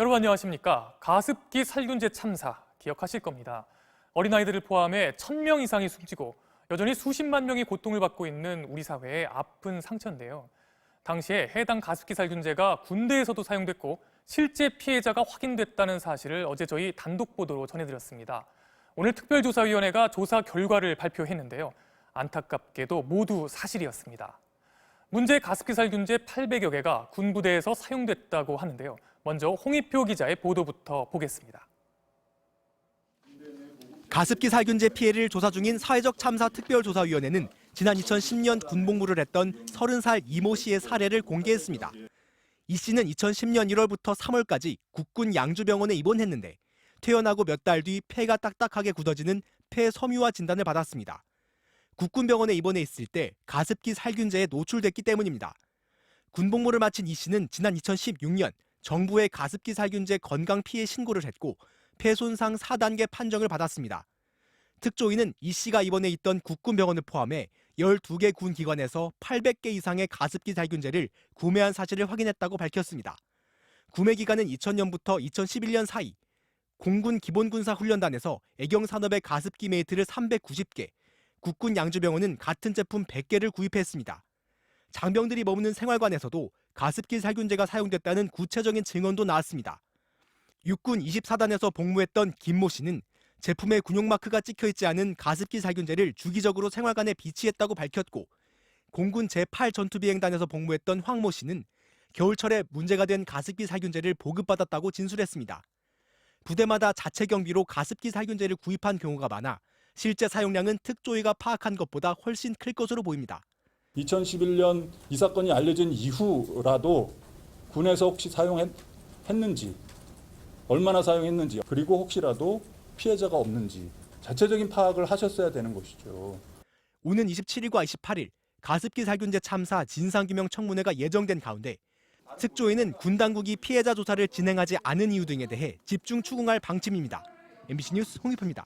여러분 안녕하십니까? 가습기 살균제 참사 기억하실 겁니다. 어린아이들을 포함해 1,000명 이상이 숨지고 여전히 수십만 명이 고통을 받고 있는 우리 사회의 아픈 상처인데요. 당시에 해당 가습기 살균제가 군대에서도 사용됐고 실제 피해자가 확인됐다는 사실을 어제 저희 단독 보도로 전해드렸습니다. 오늘 특별조사위원회가 조사 결과를 발표했는데요. 안타깝게도 모두 사실이었습니다. 문제 가습기 살균제 800여 개가 군부대에서 사용됐다고 하는데요. 먼저 홍익표 기자의 보도부터 보겠습니다. 가습기 살균제 피해를 조사 중인 사회적 참사 특별조사위원회는 지난 2010년 군복무를 했던 30살 이모 씨의 사례를 공개했습니다. 이 씨는 2010년 1월부터 3월까지 국군 양주병원에 입원했는데 퇴원하고 몇 달 뒤 폐가 딱딱하게 굳어지는 폐섬유화 진단을 받았습니다. 국군병원에 입원해 있을 때 가습기 살균제에 노출됐기 때문입니다. 군복무를 마친 이 씨는 지난 2016년 정부의 가습기 살균제 건강 피해 신고를 했고 폐 손상 4단계 판정을 받았습니다. 특조위는 이 씨가 입원해 있던 국군병원을 포함해 12개 군 기관에서 800개 이상의 가습기 살균제를 구매한 사실을 확인했다고 밝혔습니다. 구매 기간은 2000년부터 2011년 사이. 공군 기본군사훈련단에서 애경산업의 가습기 매트를 390개, 국군 양주병원은 같은 제품 100개를 구입했습니다. 장병들이 머무는 생활관에서도 가습기 살균제가 사용됐다는 구체적인 증언도 나왔습니다. 육군 24단에서 복무했던 김모 씨는 제품에 군용 마크가 찍혀있지 않은 가습기 살균제를 주기적으로 생활관에 비치했다고 밝혔고, 공군 제8전투비행단에서 복무했던 황모 씨는 겨울철에 문제가 된 가습기 살균제를 보급받았다고 진술했습니다. 부대마다 자체 경비로 가습기 살균제를 구입한 경우가 많아 실제 사용량은 특조위가 파악한 것보다 훨씬 클 것으로 보입니다. 2011년 이 사건이 알려진 이후라도 군에서 혹시 사용했는지, 얼마나 사용했는지, 그리고 혹시라도 피해자가 없는지 자체적인 파악을 하셨어야 되는 것이죠. 오는 27일과 28일 가습기 살균제 참사 진상규명 청문회가 예정된 가운데 특조위는 군 당국이 피해자 조사를 진행하지 않은 이유 등에 대해 집중 추궁할 방침입니다. MBC 뉴스 홍익표입니다.